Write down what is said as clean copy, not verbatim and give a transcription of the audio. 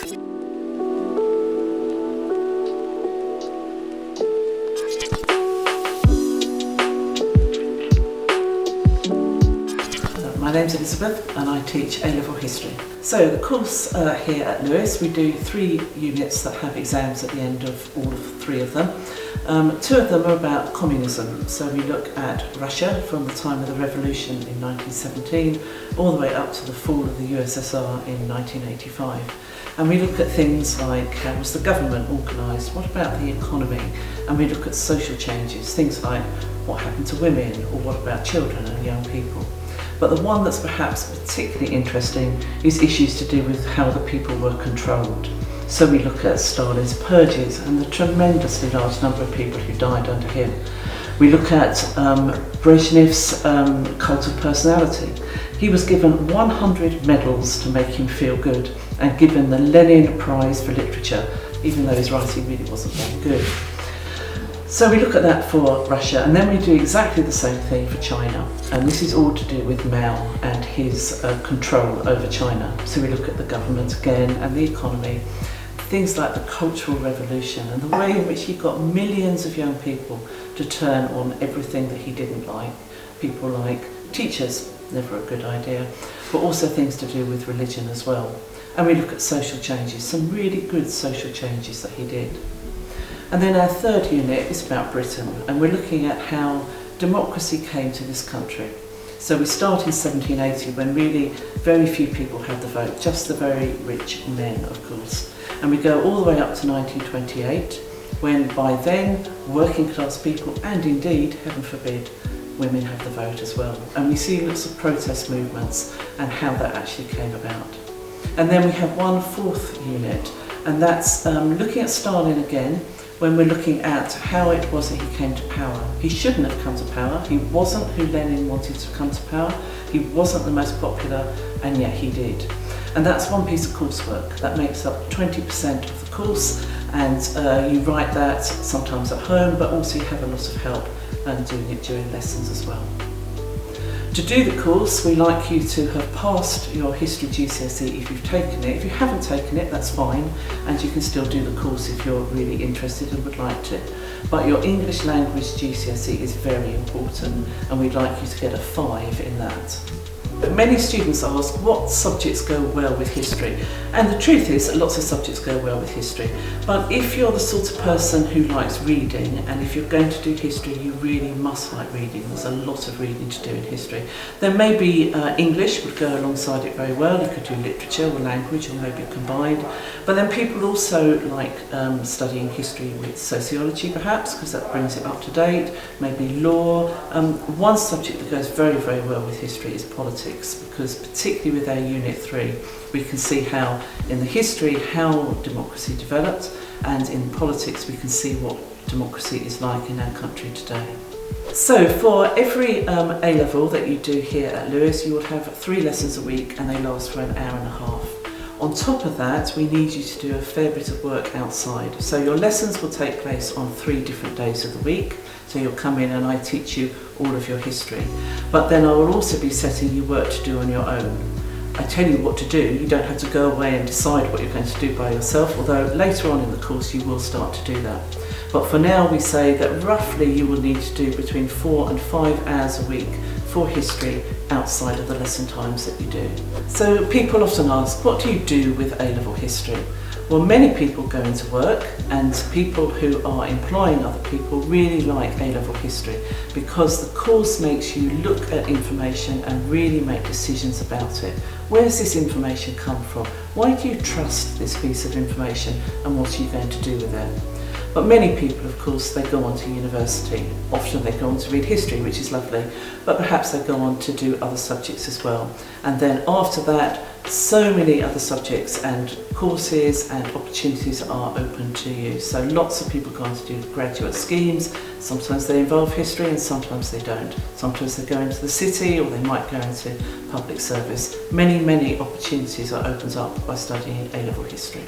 My name's Elizabeth and I teach A-level history. So the course here at Lewes, we do 3 units that have exams at the end of all 3 of them. 2 of them are about communism, so we look at Russia from the time of the revolution in 1917 all the way up to the fall of the USSR in 1985. And we look at things like how was the government organised, what about the economy, and we look at social changes, things like what happened to women or what about children and young people. But the one that's perhaps particularly interesting is issues to do with how the people were controlled. So we look at Stalin's purges and the tremendously large number of people who died under him. We look at Brezhnev's cult of personality. He was given 100 medals to make him feel good and given the Lenin Prize for Literature, even though his writing really wasn't very good. So we look at that for Russia, and then we do exactly the same thing for China, and this is all to do with Mao and his control over China. So we look at the government again and the economy, things like the Cultural Revolution and the way in which he got millions of young people to turn on everything that he didn't like. People like teachers, never a good idea, but also things to do with religion as well. And we look at social changes, some really good social changes that he did. And then our 3rd unit is about Britain, and we're looking at how democracy came to this country. So we start in 1780 when really very few people had the vote, just the very rich men, of course. And we go all the way up to 1928, when by then working class people, and indeed, heaven forbid, women have the vote as well. And we see lots of protest movements and how that actually came about. And then we have one 4th unit, and that's looking at Stalin again, when we're looking at how it was that he came to power. He shouldn't have come to power. He wasn't who Lenin wanted to come to power. He wasn't the most popular, and yet he did. And that's one piece of coursework. That makes up 20% of the course, and you write that sometimes at home, but also you have a lot of help doing it during lessons as well. To do the course, we like you to have passed your history GCSE if you've taken it. If you haven't taken it, that's fine, and you can still do the course if you're really interested and would like to. But your English language GCSE is very important, and we'd like you to get a 5 in that. Many students ask what subjects go well with history, and the truth is that lots of subjects go well with history, but if you're the sort of person who likes reading, and if you're going to do history you really must like reading, there's a lot of reading to do in history, then maybe English would go alongside it very well. You could do literature or language, or maybe combined, but then people also like studying history with sociology perhaps, because that brings it up to date, maybe law. One subject that goes very, very well with history is politics, because particularly with our Unit 3 we can see how in the history how democracy developed, and in politics we can see what democracy is like in our country today. So for every A-level that you do here at Lewes, you will have 3 lessons a week, and they last for an hour and a half. On top of that, we need you to do a fair bit of work outside. So your lessons will take place on 3 different days of the week. So you'll come in and I teach you all of your history. But then I will also be setting you work to do on your own. I tell you what to do, you don't have to go away and decide what you're going to do by yourself, although later on in the course you will start to do that. But for now we say that roughly you will need to do between 4 and 5 hours a week for history outside of the lesson times that you do. So people often ask, what do you do with A-level history? Well, many people go into work, and people who are employing other people really like A-level history because the course makes you look at information and really make decisions about it. Where's this information come from? Why do you trust this piece of information, and what are you going to do with it? But many people, of course, they go on to university. Often they go on to read history, which is lovely, but perhaps they go on to do other subjects as well. And then after that, so many other subjects and courses and opportunities are open to you. So lots of people go on to do graduate schemes. Sometimes they involve history and sometimes they don't. Sometimes they go into the city, or they might go into public service. Many, many opportunities are opened up by studying A-level history.